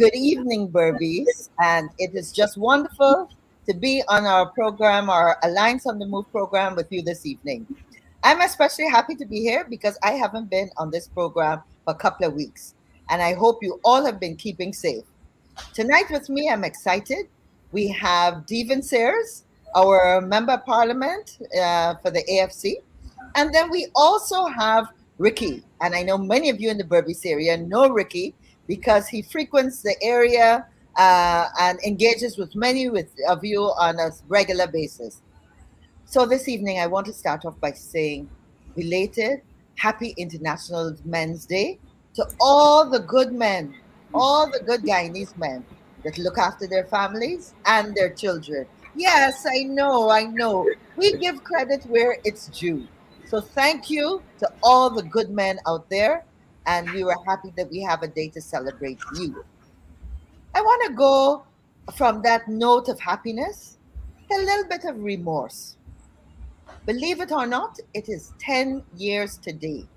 Good evening, Burbies, and it is just wonderful to be on our program, our Alliance on the Move program with you this evening. I'm especially happy to be here because I haven't been on this program for a couple of weeks, and I hope you all have been keeping safe. Tonight with me, I'm excited. We have Devon Sears, our Member of Parliament for the AFC, and then we also have Ricky. And I know many of you in the Berbice area know Ricky because he frequents the area and engages with many of you on a regular basis. So this evening, I want to start off by saying belated Happy International Men's Day to all the good men, all the good Guyanese men that look after their families and their children. Yes, I know, I know. We give credit where it's due. So thank you to all the good men out there, and we were happy that we have a day to celebrate you. I want to go from that note of happiness to a little bit of remorse. Believe it or not, it is 10 years today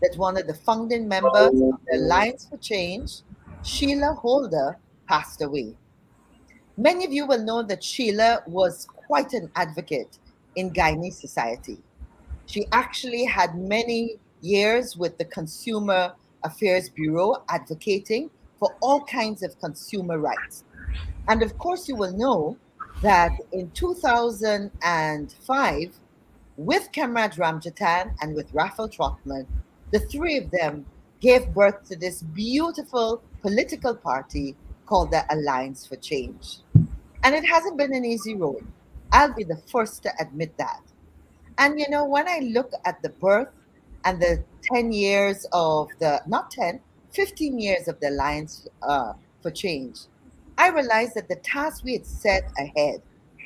that one of the founding members of the Alliance for Change, Sheila Holder, passed away. Many of you will know that Sheila was quite an advocate in Guyanese society. She actually had many years with the Consumer Affairs Bureau advocating for all kinds of consumer rights. And of course, you will know that in 2005, with Kamraj Ramjatan and with Raphael Trotman, the three of them gave birth to this beautiful political party called the Alliance for Change. And it hasn't been an easy road. I'll be the first to admit that. And you know, when I look at the birth and the 10 years of the, not 10, 15 years of the Alliance for Change, I realized that the task we had set ahead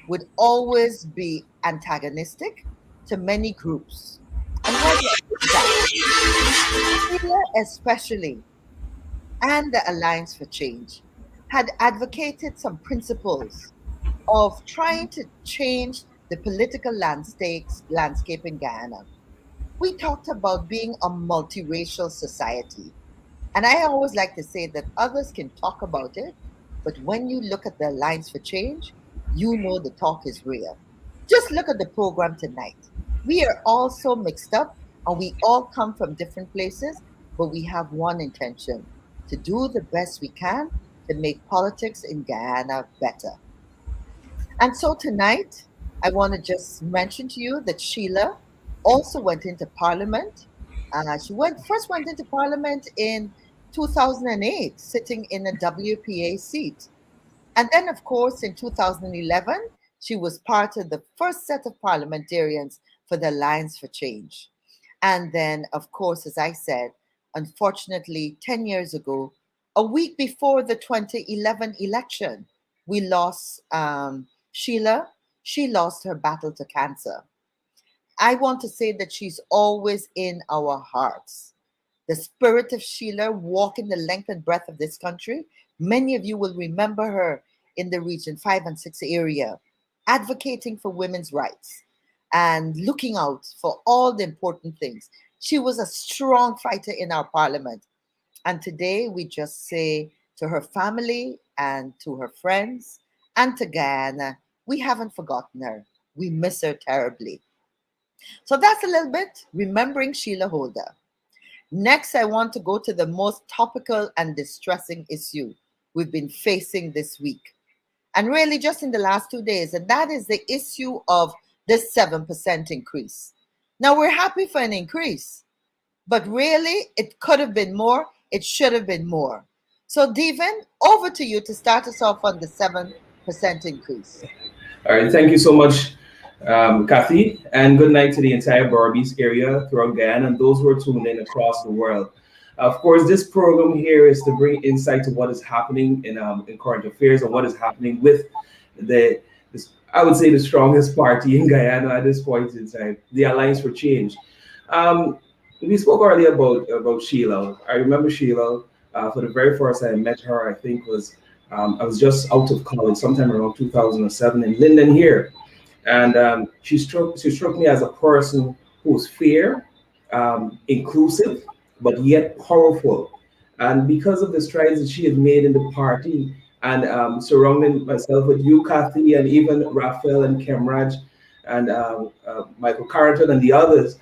would always be antagonistic to many groups. And why do I say that? Sheila especially, and the Alliance for Change, had advocated some principles of trying to change the political landscape in Guyana. We talked about being a multiracial society. And I always like to say that others can talk about it, but when you look at the Alliance for Change, you know the talk is real. Just look at the program tonight. We are all so mixed up and we all come from different places, but we have one intention to do the best we can to make politics in Guyana better. And so tonight, I want to just mention to you that Sheila also went into Parliament. She first went into Parliament in 2008, sitting in a WPA seat. And then, of course, in 2011, she was part of the first set of parliamentarians for the Alliance for Change. And then, of course, as I said, unfortunately, 10 years ago, a week before the 2011 election, we lost Sheila. She lost her battle to cancer. I want to say that she's always in our hearts. The spirit of Sheila walking the length and breadth of this country. Many of you will remember her in the Region 5 and 6 area, advocating for women's rights and looking out for all the important things. She was a strong fighter in our parliament. And today we just say to her family and to her friends and to Guyana, we haven't forgotten her. We miss her terribly. So that's a little bit remembering Sheila Holder. Next, I want to go to the most topical and distressing issue we've been facing this week. And really just in the last 2 days, and that is the issue of this 7% increase. Now, we're happy for an increase, but really it could have been more, it should have been more. So, Devon, over to you to start us off on the 7% increase. All right, thank you so much, Kathy, and good night to the entire Barbies area throughout Guyana and those who are tuned in across the world. Of course, this program here is to bring insight to what is happening in current affairs and what is happening with I would say, the strongest party in Guyana at this point in time, the Alliance for Change. Um, we spoke earlier about Sheila. I remember Sheila for the very first time I met her. I think I was just out of college, sometime around 2007 in Linden here, and she struck me as a person who's fair, inclusive, but yet powerful. And because of the strides that she has made in the party and surrounding myself with you, Kathy, and even Raphael and Kemraj and Michael Carrington and the others,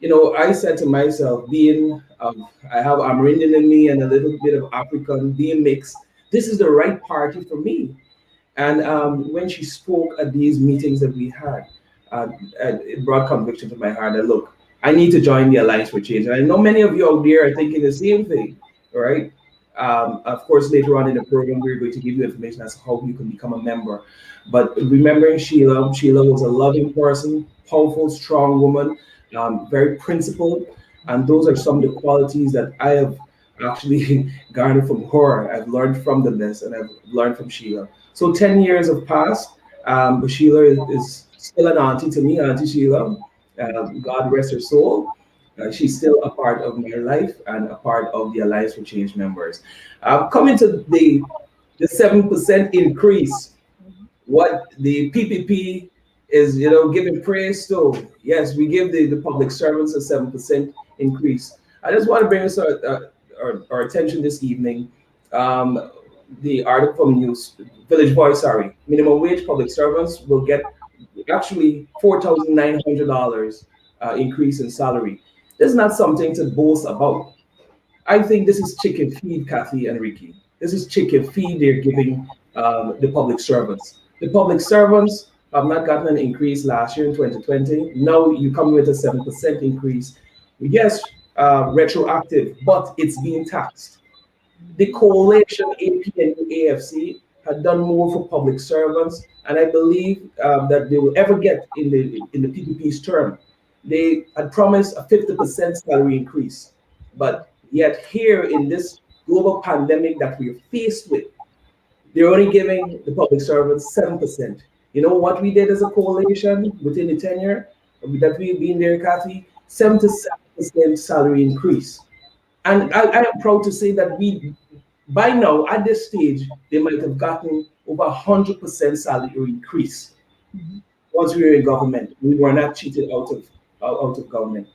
I said to myself, I have Amerindian in me and a little bit of African, being mixed, this is the right party for me. And when she spoke at these meetings that we had, it brought conviction to my heart that, look, I need to join the Alliance for Change. And I know many of you out there are thinking the same thing, all right? Of course, later on in the program, we're going to give you information as to how you can become a member. But remembering Sheila was a loving person, powerful, strong woman, very principled. And those are some of the qualities that I have actually garnered from her. I've learned from the best, and I've learned from Sheila. So 10 years have passed. But Sheila is still an auntie to me, Auntie Sheila. God rest her soul. She's still a part of my life and a part of the Alliance for Change members. Coming to the 7% increase, what the PPP is, giving praise to. Yes, we give the public servants a 7% increase. I just want to bring us our attention this evening. The article from News Village Voice, sorry, minimum wage public servants will get actually $4,900 increase in salary. This is not something to boast about. I think this is chicken feed, Kathy and Ricky. This is chicken feed they're giving the public servants. The public servants have not gotten an increase last year in 2020. Now you come with a 7% increase. Yes, retroactive, but it's being taxed. The coalition, AP and AFC, had done more for public servants, and I believe that they will ever get in the PPP's term. They had promised a 50% salary increase, but yet here in this global pandemic that we're faced with, they're only giving the public servants 7%. You know what we did as a coalition within the tenure that we've been there, Kathy? 77% salary increase. And I am proud to say that by now, at this stage, they might have gotten over 100% salary increase. Once we were in government, we were not cheated out of government.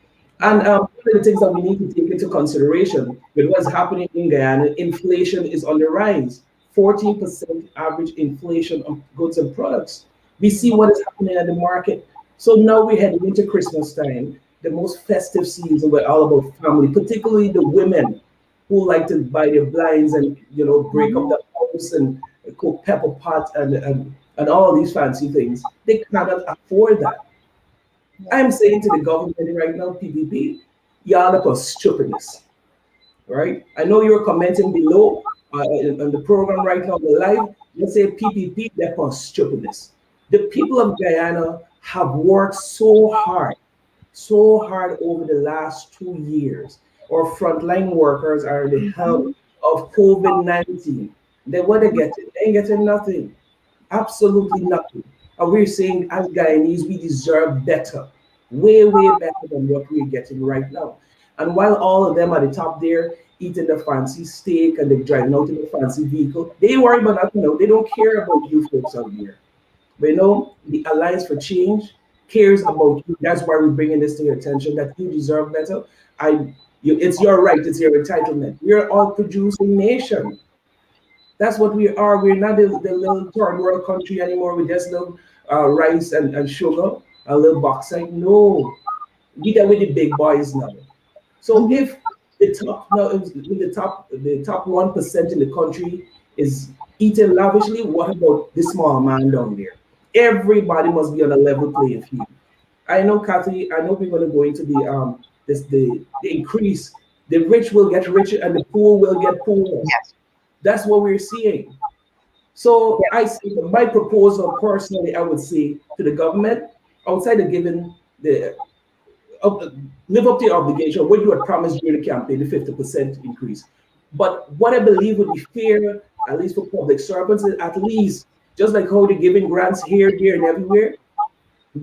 And one of the things that we need to take into consideration with what's happening in Guyana, inflation is on the rise. 14% average inflation of goods and products. We see what is happening at the market. So now we're heading into Christmas time, the most festive season. We're all about family, particularly the women who like to buy their blinds and break up the house and cook pepper pot and all these fancy things. They cannot afford that. I'm saying to the government right now, PPP, y'all are stupidness, right? I know you're commenting below on the program right now, the live. Let's say PPP, they're for stupidness. The people of Guyana have worked so hard over the last 2 years. Our frontline workers are in the help of COVID-19. Then what they getting? They ain't getting nothing. Absolutely nothing. And we're saying as Guyanese, we deserve better. Way, way better than what we're getting right now. And while all of them at the top there eating the fancy steak and they're driving out in the fancy vehicle, they worry about nothing. They don't care about you folks out here. But the Alliance for Change cares about you. That's why we're bringing this to your attention, that you deserve better. It's your right, it's your entitlement. We're all producing nation. That's what we are. We're not the little third world country anymore with just little rice and sugar, a little bauxite. No, we are with the big boys now. So if the top 1% in the country is eating lavishly, what about the small man down there? Everybody must be on a level playing field. I know, Kathy. I know we're going to go into the increase. The rich will get richer and the poor will get poorer. Yes. That's what we're seeing. So I see my proposal personally, I would say to the government, outside of giving live up to your obligation, what you had promised during the campaign, the 50% increase. But what I believe would be fair, at least for public servants, is at least, just like how they're giving grants here, there, and everywhere,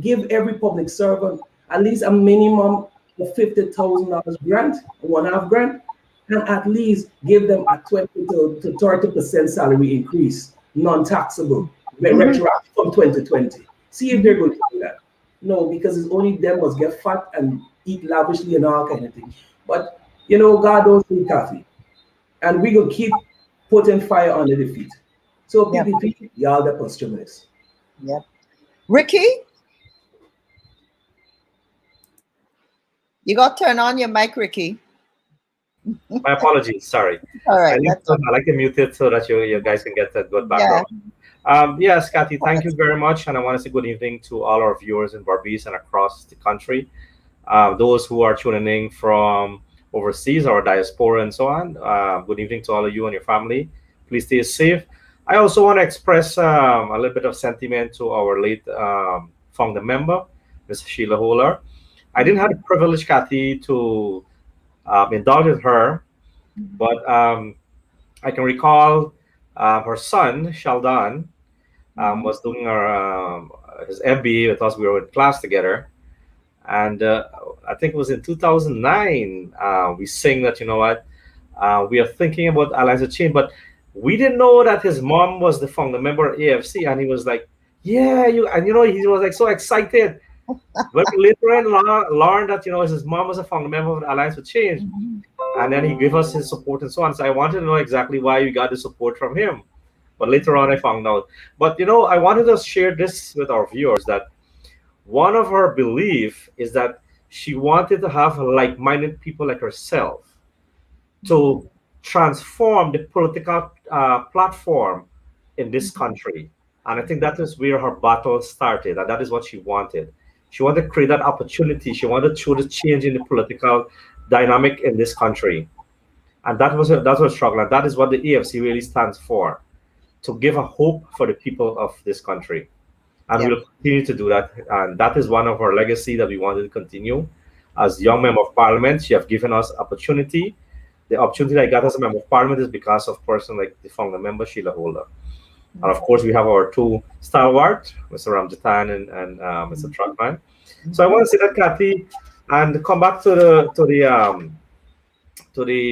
give every public servant at least a minimum of $50,000 grant, a one-half grant, and at least give them a 20 to 30% salary increase, non-taxable, retroactive from 2020. See if they're going to do that. No, because it's only them must get fat and eat lavishly and all kind of things. But God don't see Kathy. and we go keep putting fire on the defeat. So Yep. PPP, y'all the posthumous. Yep. Ricky, you got to turn on your mic, Ricky. My apologies. Sorry. All I right, need that's to, all. I like to mute it so that you guys can get a good Yeah. background. Yes, Kathy, thank you very much. And I want to say good evening to all our viewers in Barbados and across the country. Those who are tuning in from overseas or diaspora and so on, good evening to all of you and your family. Please stay safe. I also want to express a little bit of sentiment to our late founder member, Ms. Sheila Holler. I didn't have the privilege, Kathy, to indulge with her, but I can recall her son, Sheldon, was doing his MBA with us. We were in class together. And I think it was in 2009, we sang that, you know what, we are thinking about Alliance of Change, but we didn't know that his mom was the founder member of AFC. And he was like, yeah, and he was like so excited. But later on, learned that, his mom was a founder member of Alliance for Change. And then he gave us his support and so on. So I wanted to know exactly why we got the support from him. But later on, I found out. But, I wanted to share this with our viewers that one of her belief is that she wanted to have like-minded people like herself to transform the political platform in this country. And I think that is where her battle started, and that is what she wanted. She wanted to create that opportunity. She wanted to show the change in the political dynamic in this country. And that's her struggle. And that is what the AFC really stands for, to give a hope for the people of this country. And Yeah. we'll continue to do that. And that is one of our legacy that we wanted to continue. As young member of parliament, she have given us opportunity. The opportunity I got as a member of parliament is because of person like the founder member, Sheila Holder. And of course, we have our two stalwart, Mr. Ramjatan and Mr. Truckman. So I want to say that, Kathy, and come back to the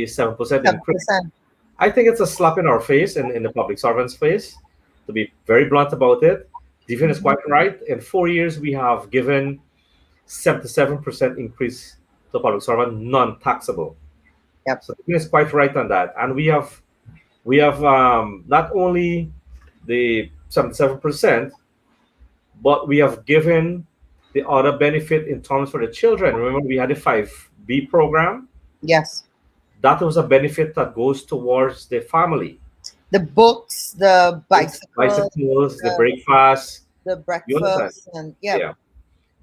7% increase. 7%. I think it's a slap in our face in the public servant's face, to be very blunt about it. Divine is quite right. In 4 years, we have given 77% increase to public servant, non-taxable. Yep. So Divine is quite right on that. And we have not only the 77%, but we have given the other benefit in terms for the children. Remember, we had the 5B program. Yes. That was a benefit that goes towards the family. The books, the bicycles, the breakfast, the you understand? breakfast, and yeah.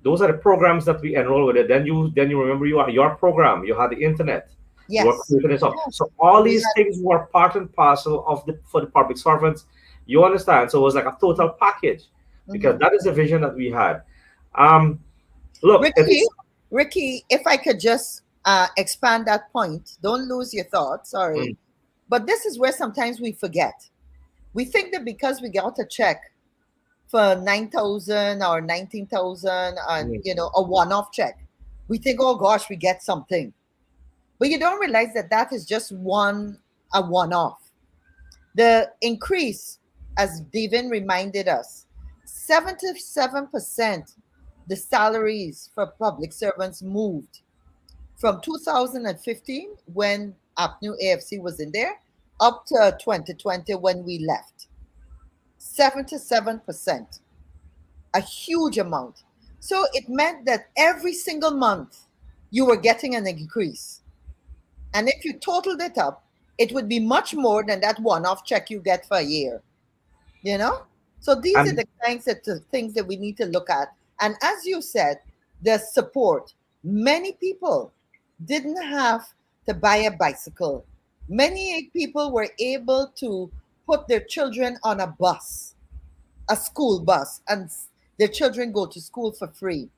Those are the programs that we enroll with it. Then you remember your program. You had the internet. Yes. You were creating it up. So all these things were part and parcel of for the public servants. You understand? So it was like a total package, because that is the vision that we had. Look, Ricky, if I could just expand that point, don't lose your thought. Sorry. But this is where sometimes we forget. We think that because we got a check for 9,000 or 19,000 and a one-off check, we think, oh gosh, we get something. But you don't realize that that is just a one-off. The increase, as Devin reminded us, 77% the salaries for public servants moved from 2015 when APNU AFC was in there up to 2020 when we left. 77%, a huge amount. So it meant that every single month you were getting an increase. And if you totaled it up, it would be much more than that one-off check you get for a year. So these are the kinds of things that we need to look at. And as you said, the support. Many people didn't have to buy a bicycle. Many people were able to put their children on a bus, a school bus, and their children go to school for free.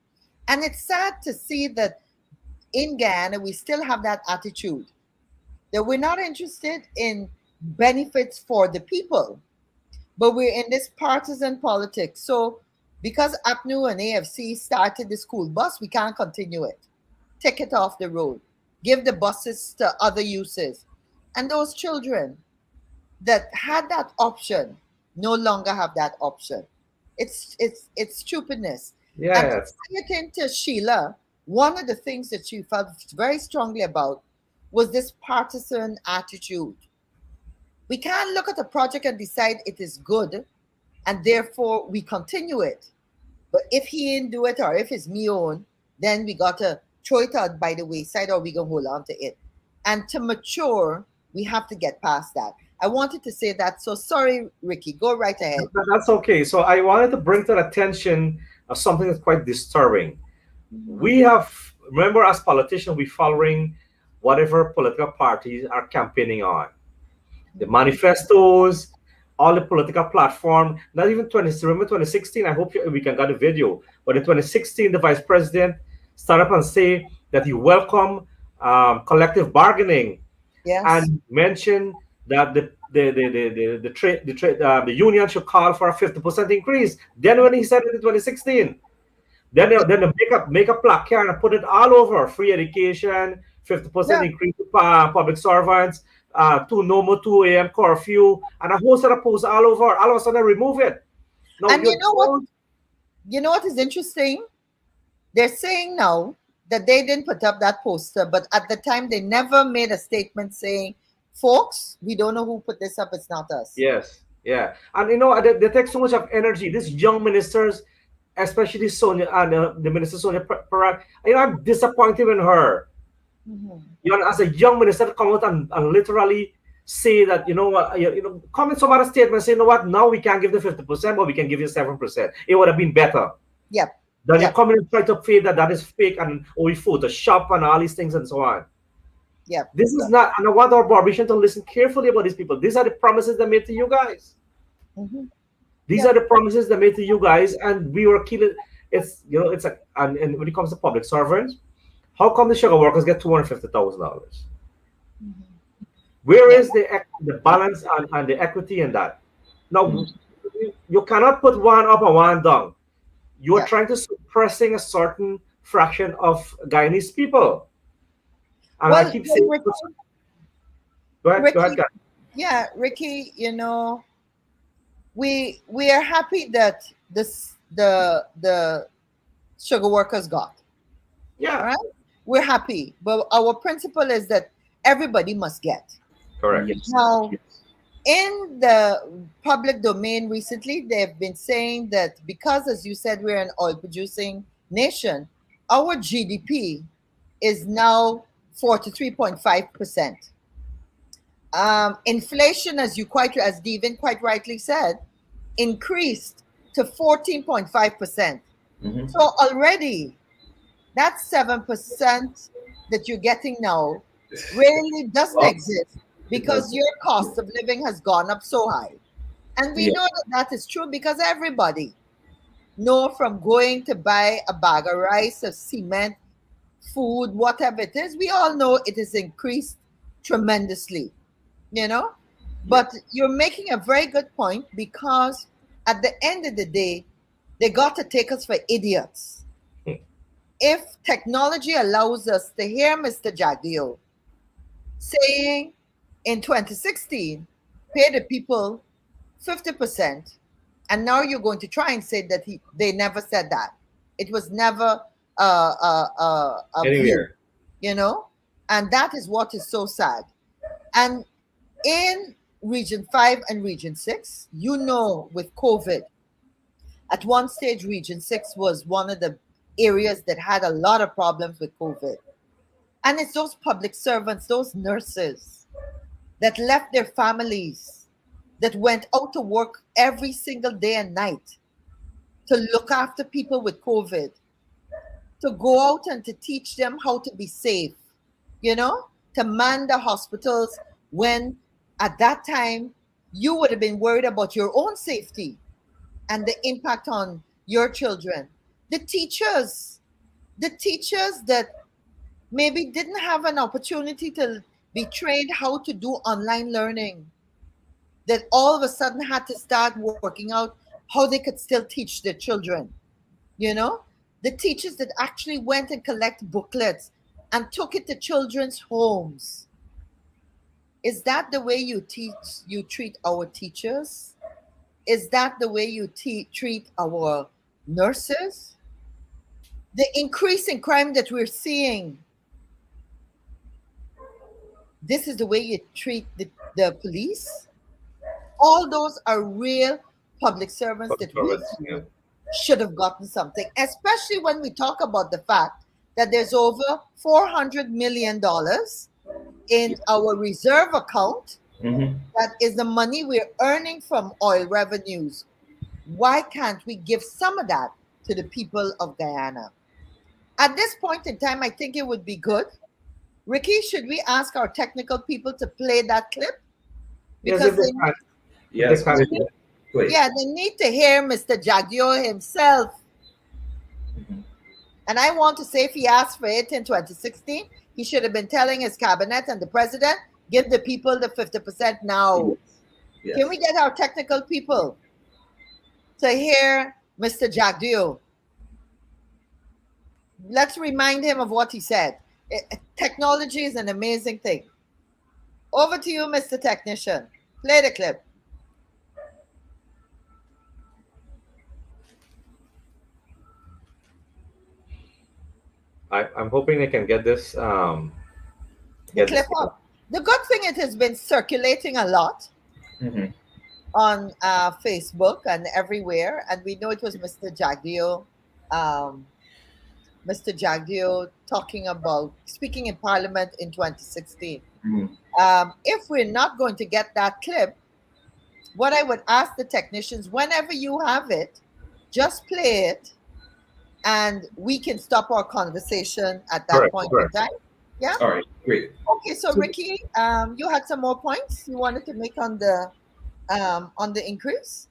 And it's sad to see that in Guyana, we still have that attitude that we're not interested in benefits for the people, but we're in this partisan politics. So because APNU and AFC started the school bus, we can't continue it. Take it off the road. Give the buses to other uses. And those children that had that option no longer have that option. It's stupidness. Yes. And to into Sheila, one of the things that she felt very strongly about was this partisan attitude. We can't look at a project and decide it is good and therefore we continue it. But if he didn't do it or if it's me own, then we got to throw it out by the wayside or we going to hold on to it. And to mature, we have to get past that. I wanted to say that. So sorry, Ricky, go right ahead. That's okay. So I wanted to bring to the attention of something that's quite disturbing. We have, remember, as politicians, we're following whatever political parties are campaigning on. The manifestos, all the political platform, not even remember 2016, I hope we can get a video, but in 2016, the vice president started up and say that he welcomed collective bargaining, Yes. and mentioned that the union should call for a 50% increase. Then when he said it in 2016, then they make a placard and put it all over: free education, 50% increase for public servants, to no more 2 a.m. curfew, and a whole set of posts all over. All of a sudden, they remove it. Now, and you know what? You know what is interesting? They're saying now that they didn't put up that poster, but at the time they never made a statement saying, "Folks, we don't know who put this up. It's not us." Yes, yeah, and you know they take so much of energy. These young ministers, especially Sonia and the minister Sonia Parak. You know, I'm disappointed in her. You know, as a young minister, to come out and literally say that, you know what, come in some other statement, say, you know what, now we can't give the 50%, but we can give you 7%. It would have been better. Yep. Then you come in and try to say that is fake and we Photoshop and all these things and so on. Yep. This is not, and I want our Barbadian to listen carefully about these people. These are the promises they made to you guys. These are the promises they made to you guys, and we were killing. It's, you know, it's like, and when it comes to public servants, how come the sugar workers get $250,000? Where is the balance and the equity in that? Now, you cannot put one up and one down. You are trying to suppressing a certain fraction of Guyanese people. And I keep saying, Ricky, go ahead. Yeah, Ricky, you know, we are happy that the sugar workers got. Yeah. Right? We're happy. But our principle is that everybody must get. Correct. Now, in the public domain recently, they've been saying that because, as you said, we're an oil-producing nation, our GDP is now 43.5%. Inflation, as Devin quite rightly said, increased to 14.5%. So already, that 7% that you're getting now really doesn't exist, because your cost of living has gone up so high. And we know that is true because everybody know, from going to buy a bag of rice, of cement, food, whatever it is, we all know it has increased tremendously, you know? But you're making a very good point, because at the end of the day, they got to take us for idiots. If technology allows us to hear Mr. Jagdeo saying in 2016, pay the people 50%, and now you're going to try and say that they never said that. It was never a view, you know? And that is what is so sad. And in Region 5 and Region 6, you know, with COVID, at one stage, Region 6 was one of the areas that had a lot of problems with COVID. And it's those public servants, those nurses that left their families, that went out to work every single day and night to look after people with COVID, to go out and to teach them how to be safe, you know, to man the hospitals when at that time you would have been worried about your own safety and the impact on your children. The teachers that maybe didn't have an opportunity to be trained how to do online learning, that all of a sudden had to start working out how they could still teach their children, you know? The teachers that actually went and collect booklets and took it to children's homes. Is that the way you treat our teachers? Is that the way you treat our nurses? The increase in crime that we're seeing, this is the way you treat the police? all those are real public servants Public that we servants, yeah. feel should have gotten something, especially when we talk about the fact that there's over $400 million in our reserve account. Mhm. That is the money we're earning from oil revenues. Why can't we give some of that to the people of Guyana? At this point in time, I think it would be good. Ricky, should we ask our technical people to play that clip? Yes, Because if they can. If Yes, they can, please. Please. yeah, they need to hear Mr. Jagdeo himself. Mhm. And I want to say if he asked for it in 2016, he should have been telling his cabinet and the president, give the people the 50% now. Yes. Can we get our technical people to hear Mr. Jagdeo? Let's remind him of what he said. Technology is an amazing thing. Over to you, Mr. Technician. Play the clip. I'm hoping they can get this. The Get clip this. up. The good thing, it has been circulating a lot Mhm. on Facebook and everywhere, and we know it was Mr. Jagdeo, talking about speaking in Parliament in 2016. Mhm. If we're not going to get that clip, what I would ask the technicians, whenever you have it, just play it, and we can stop our conversation at that Correct, point correct. in time. Yeah. All right, great. Okay. So Ricky, you had some more points you wanted to make on the increase.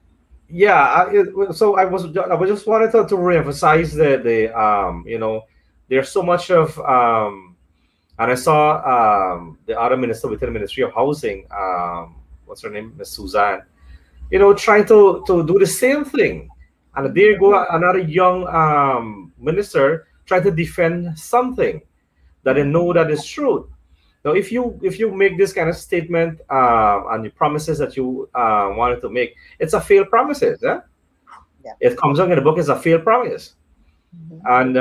Yeah, so I was just wanted to reemphasize the there's so much of and I saw the other minister within the Ministry of Housing, what's her name, Miss Suzanne, trying to do the same thing, and there you go another young minister trying to defend something that they know that is true. Now, if you make this kind of statement and the promises that you wanted to make, it's a failed promises. Yeah? Yeah. It comes out in the book as a failed promise, Mhm. and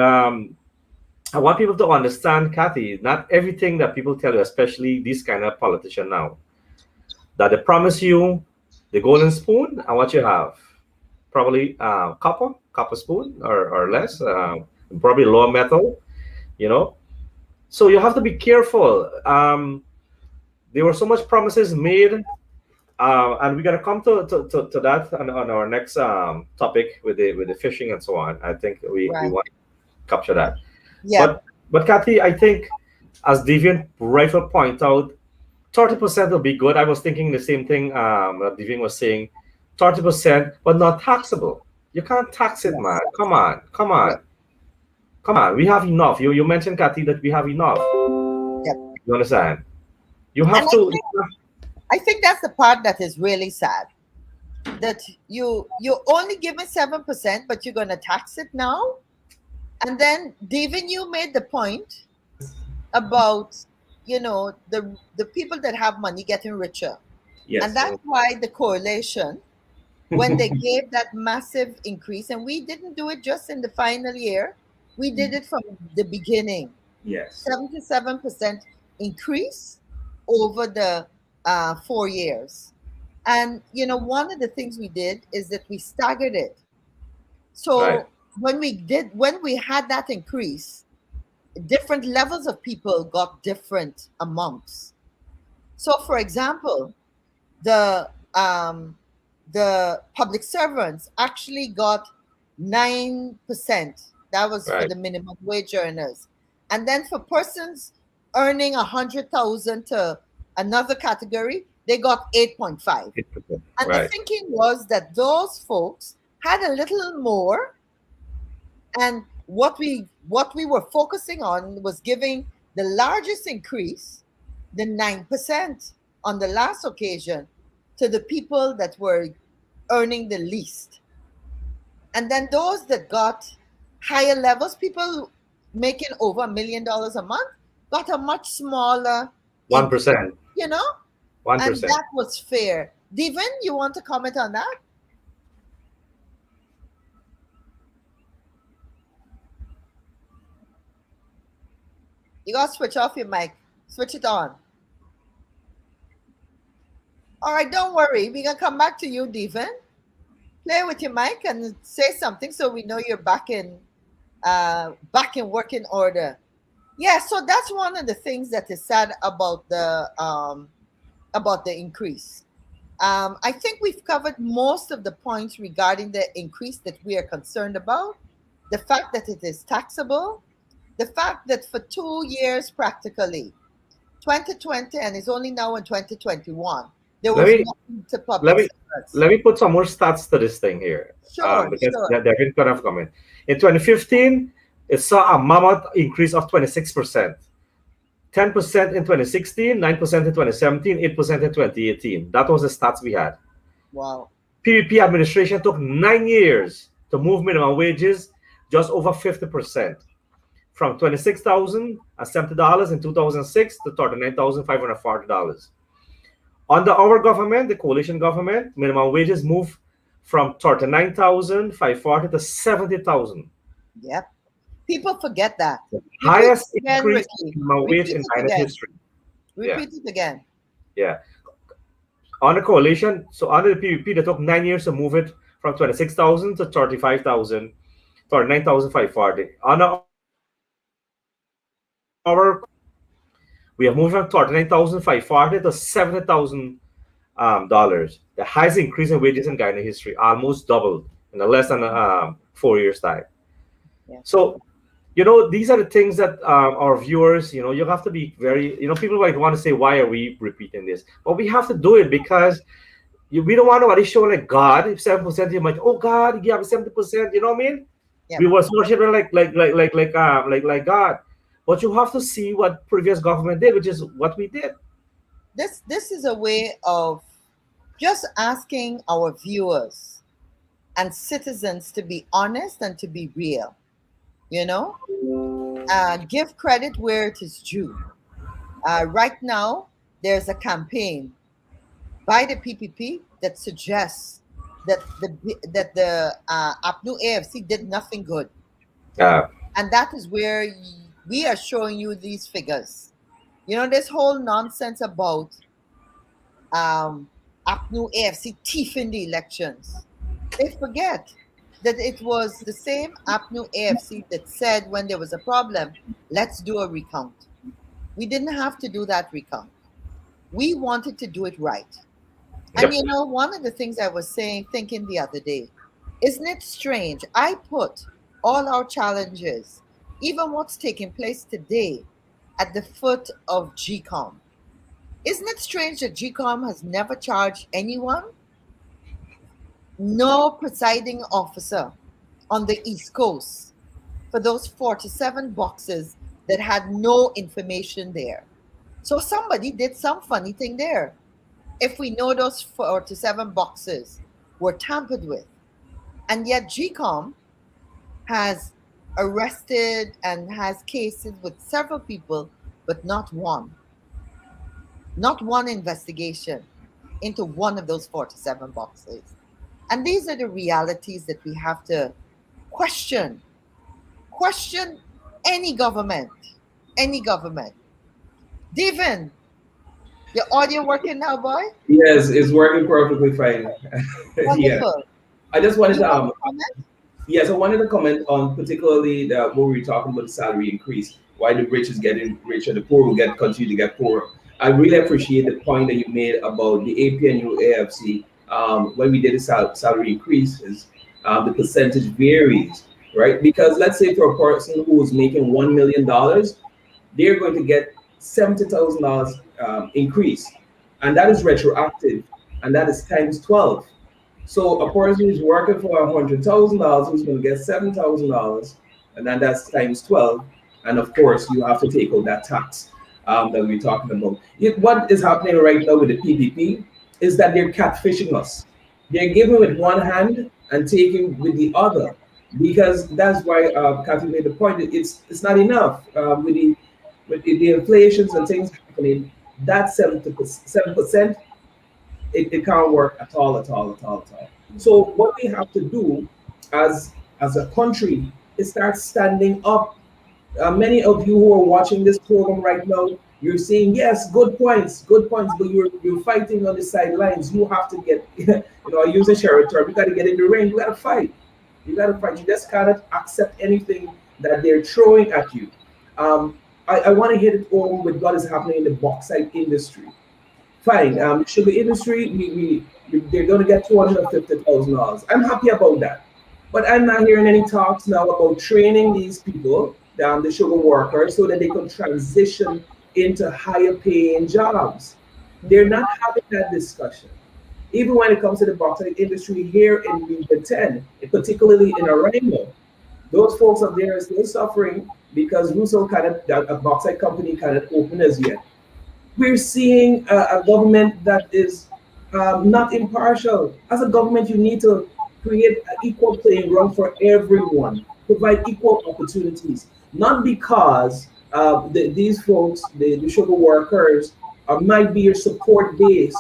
I want people to understand, Kathy, not everything that people tell you, especially this kind of politician now, that they promise you the golden spoon, and what you have, probably copper spoon or less, probably lower metal, you know. So you have to be careful. There were so much promises made, and we're gonna come to that on our next topic with the fishing and so on. I think we Right. want to capture that. Yeah. But Kathy, I think as Devian rightfully point out, 30% will be good. I was thinking the same thing that Devian was saying, 30%, but not taxable. You can't tax it, Yes. man. Come on, come on. Yeah. Come on, we have enough. You mentioned, Kathy, that we have enough. Yep. You understand? You And have to. I think that's the part that is really sad. That you only given 7%, but you're gonna tax it now. And then Devin, you made the point about the people that have money getting richer. Yes. And that's why the coalition, when they gave that massive increase, and we didn't do it just in the final year, we did it from the beginning. Yes. 77% increase over the 4 years. And one of the things we did is that we staggered it. So Right. when we had that increase, different levels of people got different amounts. So for example, the public servants actually got 9%. That was for Right. the minimum wage earners. And then for persons earning 100,000 to another category, they got 8.5. And the Right. thinking was that those folks had a little more, and what we were focusing on was giving the largest increase, the 9% on the last occasion, to the people that were earning the least. And then those that got higher levels, people making over $1 million a month, got a much smaller 1%. you know, and 1%. that was fair. Devin, you want to comment on that? You got to switch off your mic. Switch it on. All right, don't worry. We're going to come back to you, Devin. Play with your mic and say something so we know you're back in working order. Yeah, so that's one of the things that is sad about the increase. I think we've covered most of the points regarding the increase that we are concerned about. The fact that it is taxable, the fact that for 2 years practically, 2020 and it's only now in 2021, there Let was me nothing to let public me service. let me put some more stats to this thing here, Sure, because sure. they're going to come in. In 2015, it saw a mammoth increase of 26%. 10% in 2016, 9% in 2017, 8% in 2018. That was the stats we had. Wow. PPP administration took 9 years to move minimum wages just over 50%, from $26,070 in 2006 to $39,540. Under our government, the coalition government, minimum wages moved from 39,540 to 70,000. Yep. People forget that. Repeat Highest it again, increase Ricky. in minimum wage Repeat in it Ghana again. history. Yeah, Repeat it again. yeah. On the coalition, so under the PVP, they took 9 years to move it from 26,000 to 35,000, 39,540. On our, we have moved from 39,540 to $70,000. The highest increase in wages in Ghana history, almost doubled in a less than 4 years' time. Yeah. So, these are the things that our viewers, you have to be very, people might want to say, why are we repeating this? But we have to do it because we don't want to show like God. If 7%, you might, oh God, you have 70%. You know what I mean? Yeah. We were worshiping like God. But you have to see what previous government did, which is what we did. This is a way of just asking our viewers and citizens to be honest and to be real. Give credit where it is due. Right now, there's a campaign by the PPP that suggests that the APNU AFC did nothing good, and that is where we are showing you these figures. This whole nonsense about APNU AFC thieving the elections. They forget that it was the same APNU AFC that said when there was a problem, let's do a recount. We didn't have to do that recount. We wanted to do it right. And Yep. one of the things I was thinking the other day, isn't it strange? I put all our challenges, even what's taking place today, at the foot of GCOM. Isn't it strange that GCOM has never charged anyone? No presiding officer on the East Coast for those 47 boxes that had no information there. So somebody did some funny thing there. If we know those 47 boxes were tampered with, and yet GCOM has arrested and has cases with several people, but not one investigation into one of those 47 boxes. And these are the realities that we have to question any government. Devin, your audio working now, boy? Yes, it's working perfectly fine. Yeah. Wonderful. I just wanted You to want to comment? yes, I wanted to comment on particularly what we were talking about, the salary increase, why the rich is getting richer, the poor will continue to get poorer. I really appreciate the point that you made about the APNU AFC. When we did the salary increases, the percentage varies, right? Because let's say for a person who is making $1 million, they're going to get $70,000 increase, and that is retroactive, and that is times 12. So a person who's working for $100,000 who's going to get $7,000, and then that's times 12. And of course, you have to take out that tax that we're talking about. What is happening right now with the PPP is that they're catfishing us. They're giving with one hand and taking with the other, because that's why Kathy made the point. It's not enough with the inflations and things happening. That 7%, it can't work at all, at all, at all, at all. So what we have to do as a country is start standing up Many of you who are watching this program right now, you're saying yes, good points, but you're fighting on the sidelines. You have to get, I use a Sherry term. You got to get in the ring. You got to fight. You got to fight. You just cannot accept anything that they're throwing at you. I want to hit it home with what is happening in the bauxite industry. Fine, sugar industry, they're going to get $250,000. I'm happy about that. But I'm not hearing any talks now about training these people, the sugar workers, so that they can transition into higher paying jobs. They're not having that discussion. Even when it comes to the bauxite industry here in Region 10, particularly in Orlando, those folks up there are still suffering because Russo cannot, a bauxite company cannot open as yet. We're seeing a government that is not impartial. As a government, you need to create an equal playing ground for everyone, provide equal opportunities, not because these folks, the sugar workers, might be your support base.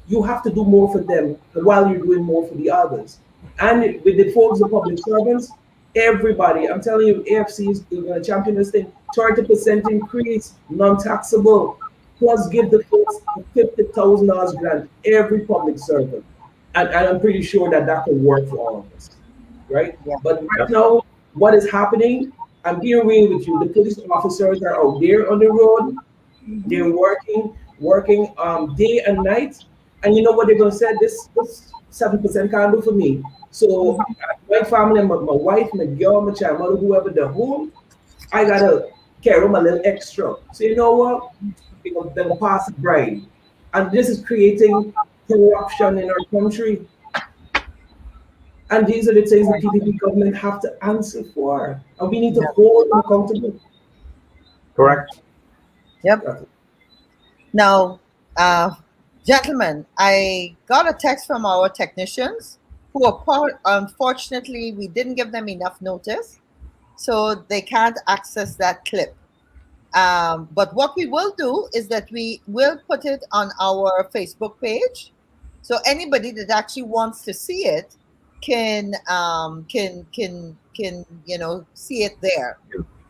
You have to do more for them while you're doing more for the others. And with the folks, the public servants, everybody, I'm telling you, AFC is going to champion this thing. 30% increase, non-taxable, plus give the folks a $50,000 grant, every public servant. And I'm pretty sure that that could work for all of us, right? Yeah. But right Yep. now, what is happening, I'm being real with you, the police officers are out there on the road, they're working day and night. And you know what they're going to say? This 7% can't do for me. So my family, my wife, my girl, my child, mother, whoever the home, I gotta carry them a little extra. So you know what? They'll pass a bribe. And this is creating corruption in our country. And these are the things the PPP government have to answer for. And we need to Yeah. hold them accountable. Correct. Yep. Now, gentlemen, I got a text from our technicians who are unfortunately, we didn't give them enough notice, so they can't access that clip. But what we will do is that we will put it on our Facebook page, so anybody that actually wants to see it can see it there.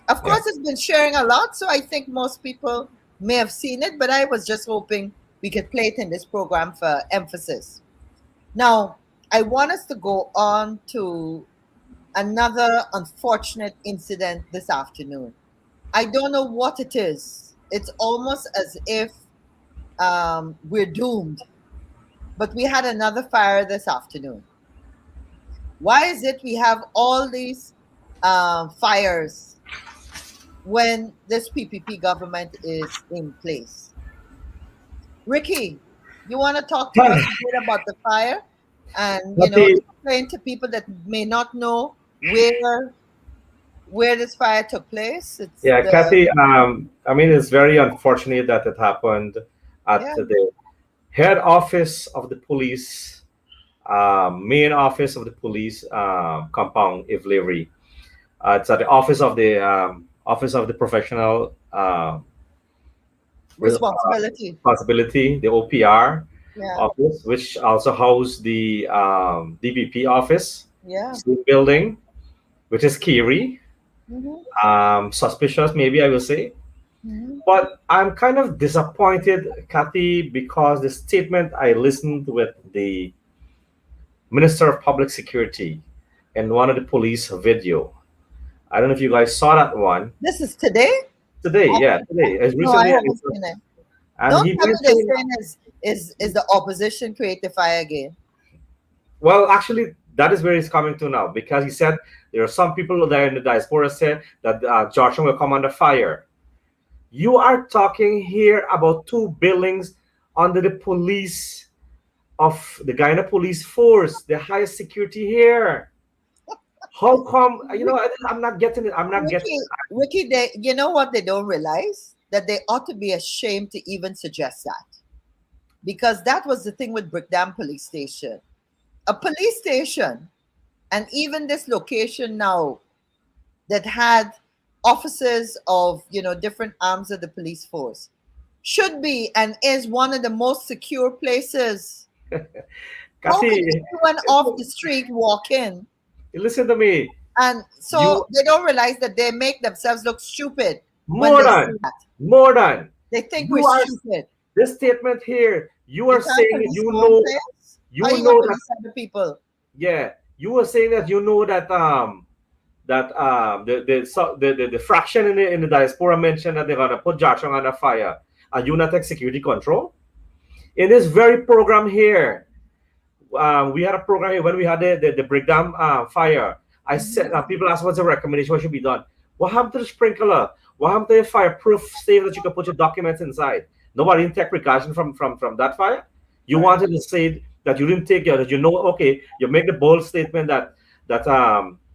Of Yeah. course, it's been sharing a lot, so I think most people may have seen it, but I was just hoping we could play it in this program for emphasis. Now, I want us to go on to another unfortunate incident this afternoon. I don't know what it is. It's almost as if we're doomed, but we had another fire this afternoon. Why is it we have all these fires when this PPP government is in place? Ricky, you want to talk to us a bit about the fire and Kathy, explain to people that may not know where this fire took place? It's yeah, the Kathy. I mean, it's very unfortunate that it happened at yeah. the head office of the police, main office of the police compound, Ivlery. It's at the office of the professional Responsibility. responsibility, the OPR Yeah, office, which also housed the DBP office, yeah. same building, which is Kiri. Hmm. Suspicious, maybe I will say. Hmm. But I'm kind of disappointed, Kathy, because the statement I listened with the Minister of Public Security in one of the police video. I don't know if you guys saw that one This is today? today. Yeah, today, as No, I recently, haven't seen it. and Don't he tell me they're mentioned, saying is the opposition create the fire again. well, actually, that is where he's coming to now because he said there are some people there in the diaspora said that Georgetown will come under fire. You are talking here about two buildings under the police of the Guyana Police Force, the highest security here. How come? I'm not getting it. I'm not getting. Ricky, they you know what they don't realize? That they ought to be ashamed to even suggest that. Because that was the thing with Brickdam Police Station. A police station, and even this location now that had officers of different arms of the police force should be and is one of the most secure places. How can Kathy, anyone off the street walk in? listen to me. And so You they don't realize that they make themselves look stupid when more they than say that. more than They think you we're are stupid. this statement here. You You are can't saying police your own players. How you gonna that police other people? yeah, you were saying that the fraction in the diaspora mentioned that they're gonna put Joshua under fire and you not take security control. In this very program here, we had a program here when we had the breakdown fire. I said people asked what's the recommendation, what should be done. What happened to the sprinkler? What happened to the fireproof safe that you can put your documents inside? Nobody didn't take precaution from that fire. You Right. wanted to say that you didn't take your that you know okay, you make the bold statement that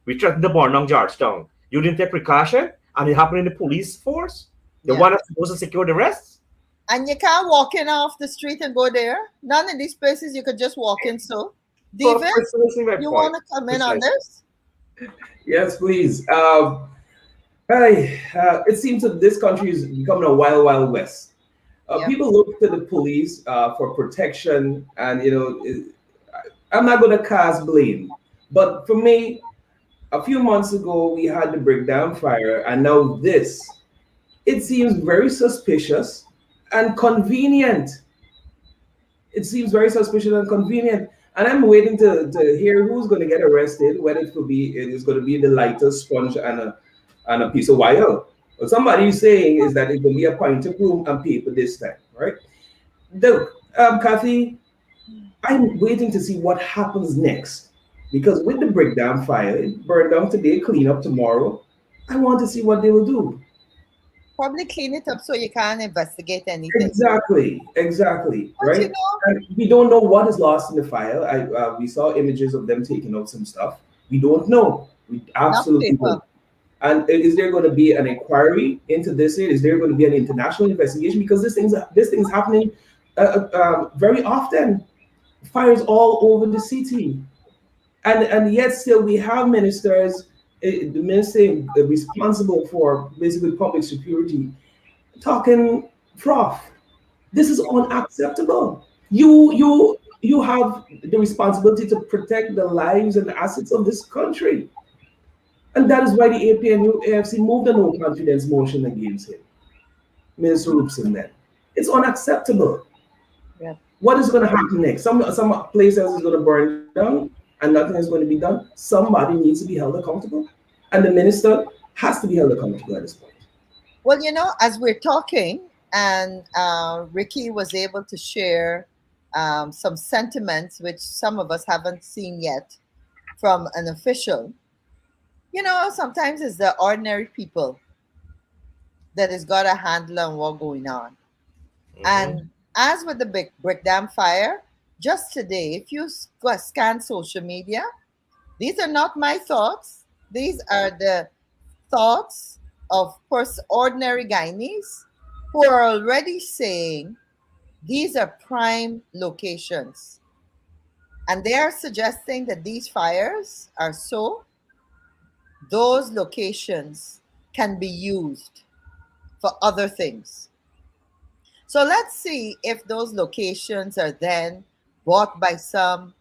we threatened to burn down Georgetown. You didn't take precaution, and it happened in the police force, the Yeah. one that's supposed to secure the rest. And you can't walk in off the street and go there. None of these places you could just walk in. So, So David, precisely my you point. want to come in on Precisely. this? Yes, please. It seems that this country is becoming a wild, wild west. Yeah. People look to the police for protection, and I'm not going to cast blame, but for me, a few months ago we had the breakdown fire, and now this. It seems very suspicious and convenient. It seems very suspicious and convenient. And I'm waiting to hear who's going to get arrested, whether it is going to be the lighter sponge and a piece of wire. What somebody is saying is that it's going to be a pint of broom and paper this time, right? Kathy, I'm waiting to see what happens next. Because with the breakdown fire, it burned down today, clean up tomorrow. I want to see what they will do. Probably clean it up so you can't investigate anything. Exactly, But right? you know, And we don't know what is lost in the file. We saw images of them taking out some stuff. We don't know. We enough absolutely paper. don't. And is there going to be an inquiry into this? Is there going to be an international investigation? Because this thing's happening very often. Fires all over the city, and yet still we have ministers, the minister responsible for basically public security, talking froth. This is unacceptable. You have the responsibility to protect the lives and assets of this country. And that is why the APNU AFC moved a no confidence motion against him, Minister Roopson then. It's unacceptable. Yeah. What is going to happen next? Some places is going to burn down and nothing is going to be done. Somebody needs to be held accountable. And the minister has to be held accountable at this point. Well, you know, as we're talking, and Ricky was able to share some sentiments which some of us haven't seen yet from an official. You know, sometimes it's the ordinary people that has got a handle on what's going on. And as with the big breakdown fire, just today, if you scan social media, these are not my thoughts. These are the thoughts of ordinary Guyanese who are already saying these are prime locations. And they are suggesting that these fires are so those locations can be used for other things. So let's see if those locations are then bought by some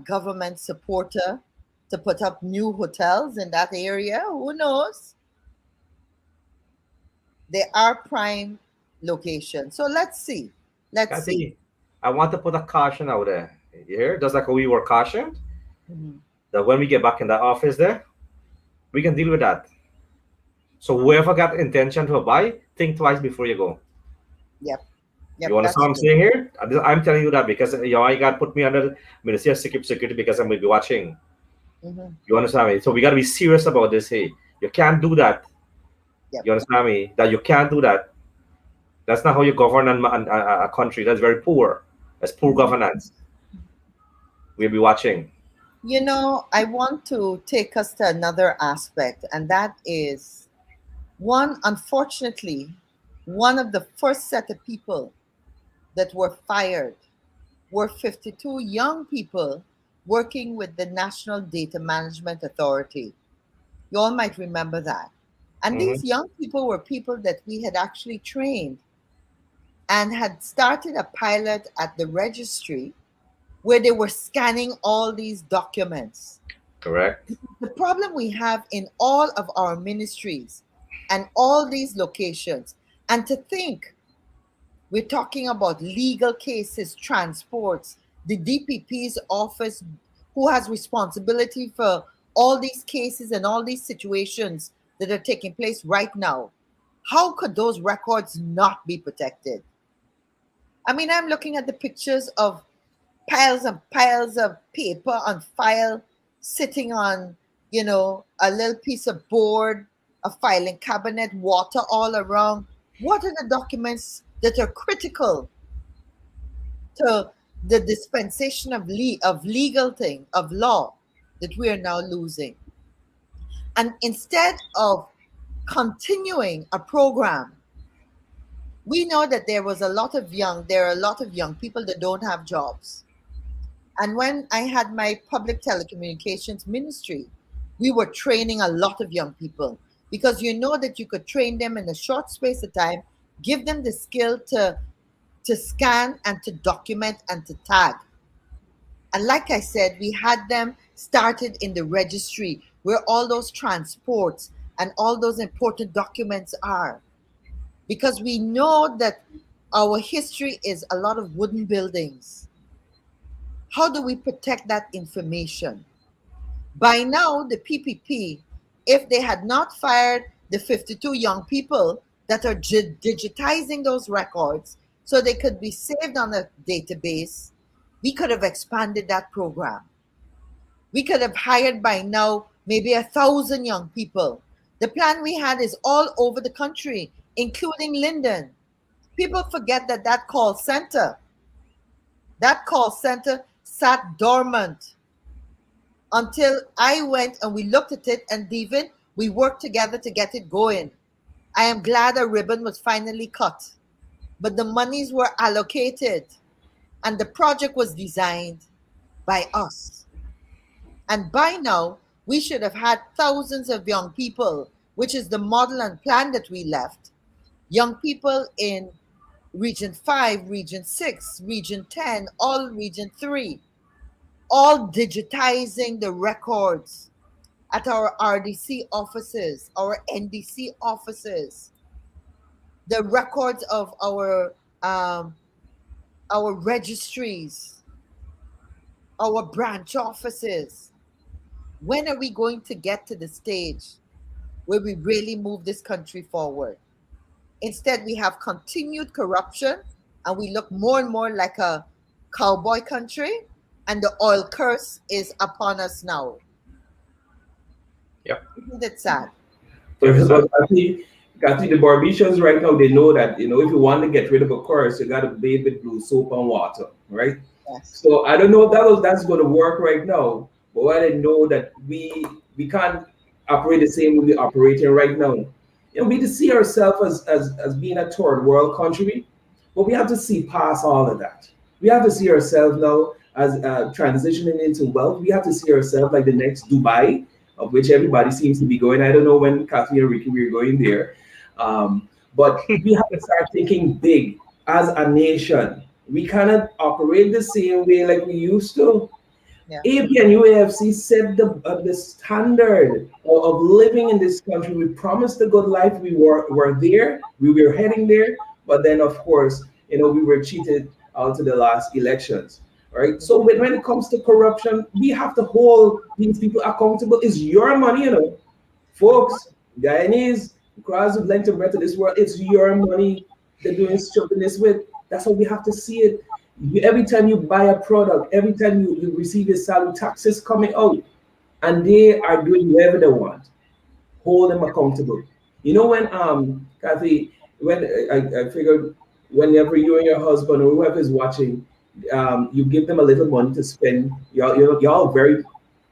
government supporter to put up new hotels in that area. Who knows? They are prime locations. So let's see. Let's see. I want to put a caution out there. You hear? Just like we were cautioned Mhm. that when we get back in that office there, we can deal with that. So whoever got intention to buy, think twice before you go. Yep. You understand what I'm saying here? I'm telling you that because you got to put me under Ministry of Security because I'm going to be watching. Mm-hmm. You understand me? So we got to be serious about this. Hey, you can't do that. Yep. You understand me? That you can't do that. That's not how you govern a country. That's very poor. That's poor governance. We'll be watching. You know, I want to take us to another aspect, and that is unfortunately, one of the first set of people that were fired were 52 young people working with the National Data Management Authority. You all might remember that. And these young people were people that we had actually trained and had started a pilot at the registry where they were scanning all these documents Correct. The problem we have in all of our ministries and all these locations, and to think we're talking about legal cases, transports, the DPP's office, who has responsibility for all these cases and all these situations that are taking place right now. How could those records not be protected? I mean, I'm looking at the pictures of piles and piles of paper on file sitting on, a little piece of board, a filing cabinet, water all around. What are the documents that are critical to the dispensation of legal thing, of law, that we are now losing? And instead of continuing a program, we know that there are a lot of young people that don't have jobs. And when I had my public telecommunications ministry, we were training a lot of young people, because you know that you could train them in a short space of time, give them the skill to scan and to document and to tag. And like I said, we had them started in the registry where all those transports and all those important documents are. Because we know that our history is a lot of wooden buildings. How do we protect that information? By now, the PPP, if they had not fired the 52 young people that are digitizing those records so they could be saved on a database, we could have expanded that program. We could have hired by now maybe 1,000 young people. The plan we had is all over the country, including Linden. People forget that that call center sat dormant until I went and we looked at it, and David, we worked together to get it going. I am glad a ribbon was finally cut, but the monies were allocated and the project was designed by us. And by now, we should have had thousands of young people, which is the model and plan that we left. Young people in Region 5, Region 6, Region 10, all Region 3, all digitizing the records at our RDC offices, our NDC offices, the records of our registries, our branch offices. When are we going to get to the stage where we really move this country forward? Instead, we have continued corruption and we look more and more like a cowboy country, and the oil curse is upon us now. Yep. Isn't it sad? So, Kathy, the Barbicians right now, they know that, if you want to get rid of a curse, you got to bathe it with soap and water, right? Yes. So I don't know if that's going to work right now, but I know that we can't operate the same way we're operating right now. We to see ourselves as being a third world country, but we have to see past all of that. We have to see ourselves now as transitioning into wealth. We have to see ourselves like the next Dubai, of which everybody seems to be going. I don't know when Kathy and Ricky we're going there, but we have to start thinking big as a nation. We cannot operate the same way like we used to. Yeah. AP and UAFC set the standard of living in this country. We promised a good life. We were there. We were heading there. But then, of course, we were cheated out to the last elections, right? So when it comes to corruption, we have to hold these people accountable. It's your money, folks. Guyanese, across the length and breadth of this world, it's your money they're doing stupidness with. That's how we have to see it. Every time you buy a product, every time you receive your salary, taxes coming out, and they are doing whatever they want. Hold them accountable. When Kathy, when I figured whenever you and your husband or whoever is watching, you give them a little money to spend. Y'all very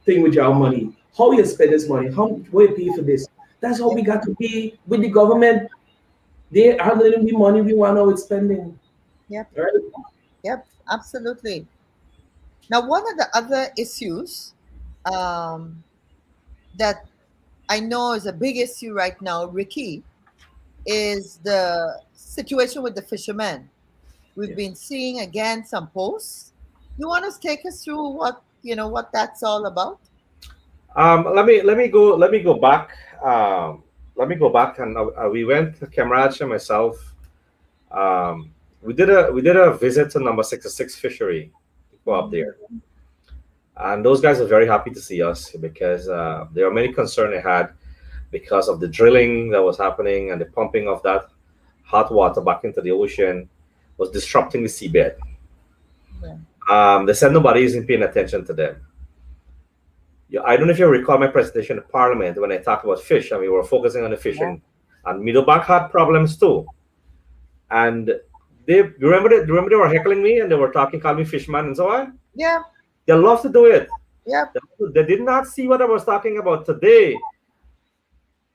thing with your money. How you spend this money? How you pay for this? That's how we got to be with the government. They are letting the money we want out spending. Yep. Right? Yep, absolutely. Now, one of the other issues that I know is a big issue right now, Ricky, is the situation with the fishermen. We've been seeing again some posts. You want to take us through what that's all about? Let me go back. Let me go back, and we went, Kamraj and myself. Um, we did a visit to number 66 fishery. Go up there, and those guys are very happy to see us because there are many concerns they had because of the drilling that was happening and the pumping of that hot water back into the ocean was disrupting the seabed. Yeah. They said nobody isn't paying attention to them. Yeah, I don't know if you recall my presentation in Parliament when I talked about fish and we were focusing on the Yeah. fishing. And Meadowbank had problems too. And remember they were heckling me and they were talking, calling me fishman and so on. Yeah. They love to do it. Yeah. They did not see what I was talking about today.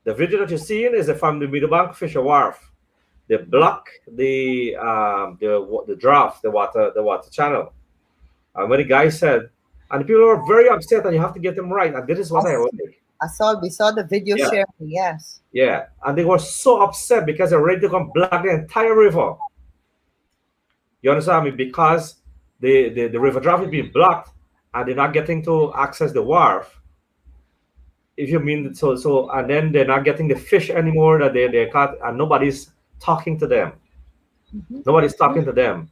The video that you're seeing is from the Meadowbank Fisher Wharf. They block the draft, the water channel. And when the guy said, and the people were very upset, and you have to get them right. And this is what I like. We saw the video Yeah. sharing. Yes. Yeah, and they were so upset because they're ready to come block the entire river. You understand me? Because the river draft is being blocked, and they're not getting to access the wharf. If you mean so, and then they're not getting the fish anymore that they caught, and nobody's talking to them. Mhm. Nobody's talking to them.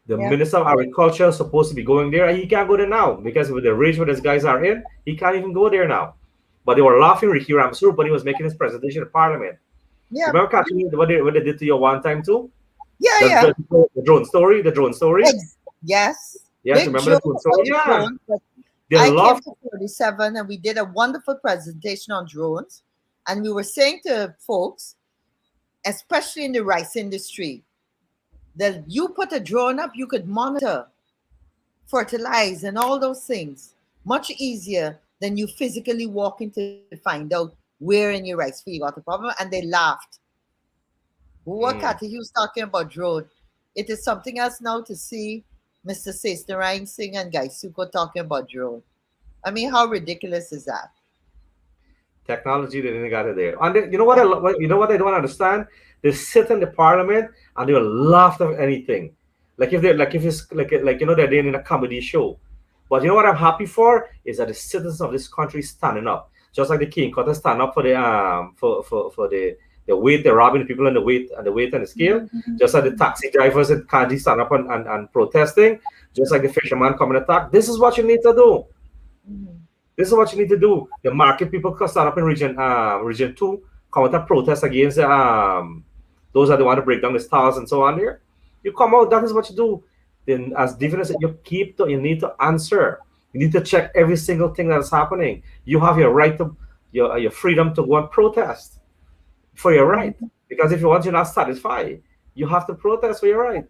The Yeah. Minister of Agriculture is supposed to be going there, and he can't go there now because with the rage where these guys are in, he can't even go there now. But they were laughing Ricky Ramsur when he was making his presentation in Parliament. Yeah. Remember, Kathleen, what they did to you one time too? Yeah. The, Yeah. the drone story, the drone story. Yes. Yes, Big remember the drone joke story? about Yeah, drones, but they I came loved. to 47 and we did a wonderful presentation on drones. And we were saying to folks, especially in the rice industry, that you put a drone up, you could monitor, fertilize, and all those things much easier than you physically walking to find out where in your rice field you got the problem. And they laughed. What Mm. Kathy was talking about drone. It is something else now to see Mr. Sesnarayan Singh and Guy Suko talking about drone. I mean, how ridiculous is that? Technology, they didn't got it there. And you know what? You know what I don't understand? They sit in the Parliament and they will laugh at anything, like if it's like they're doing in a comedy show. But you know what I'm happy for is that the citizens of this country standing up, just like the King Cutter stand up for the for the weight, they're robbing the people on the weight and the scale, just like the taxi drivers in Kanji stand up and protesting, just like the fisherman coming attack. This is what you need to do. Mhm. This is what you need to do. The market people can stand up in region 2, come out and protest against those that they want to break down the stars and so on there. You come out, that is what you do. Then as different as you need to answer. You need to check every single thing that's happening. You have your right to your freedom to go and protest for your right. Because if you want you're not satisfied, you have to protest for your right.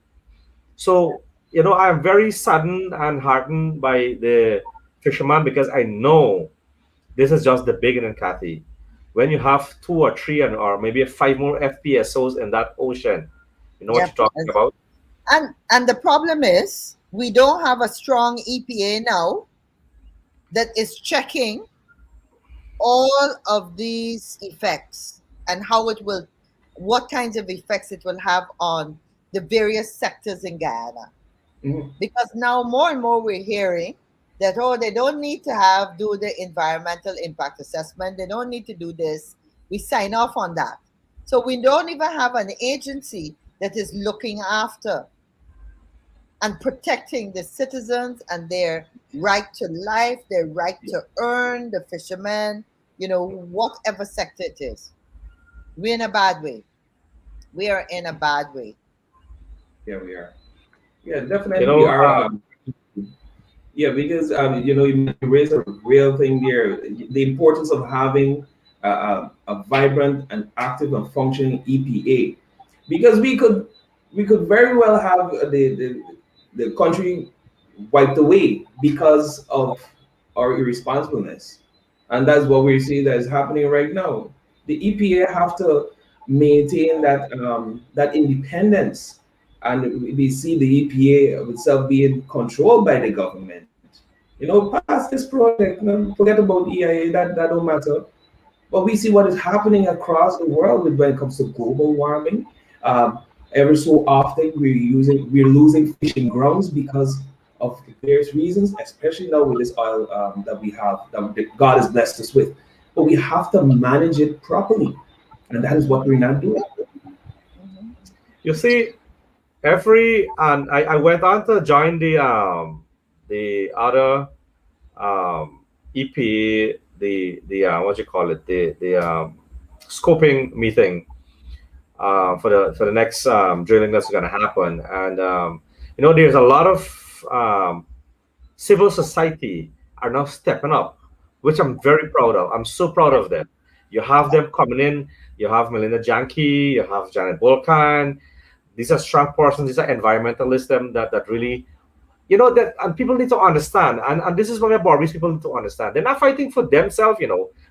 So, I'm very saddened and heartened by the fisherman because I know this is just the beginning, Kathy. When you have 2 or 3 or maybe 5 more FPSOs in that ocean, you know what Yep. you're talking about? And the problem is we don't have a strong EPA now that is checking all of these effects and what kinds of effects it will have on the various sectors in Guyana. Mhm. Because now more and more we're hearing that they don't need to do the environmental impact assessment. They don't need to do this. We sign off on that. So we don't even have an agency that is looking after and protecting the citizens and their right to life, their right to earn, the fishermen, whatever sector it is. We're in a bad way. We are in a bad way. Yeah, we are. Yeah, You definitely we know, are. Yeah, because you raise a real thing there. The importance of having a vibrant and active and functioning EPA, because we could very well have the country wiped away because of our irresponsibleness, and that's what we're seeing that is happening right now. The EPA have to maintain that independence, and we see the EPA itself being controlled by the government. Pass this project, forget about EIA, that don't matter. But we see what is happening across the world when it comes to global warming. Every so often we're losing fishing grounds because of various reasons, especially now with this oil that we have, that God has blessed us with. But we have to manage it properly. And that is what we're not doing. Mhm. You see, and I went on to join the other EP, the what you call it, the scoping meeting for the next drilling that's going to happen. And there's a lot of civil society are now stepping up, which I'm very proud of. I'm so proud of them. You have them coming in. You have Melinda Janke. You have Janet Volkan. These are strong persons. These are environmentalists that really, that, and people need to understand. And this is what the Barbies people need to understand. They're not fighting for themselves.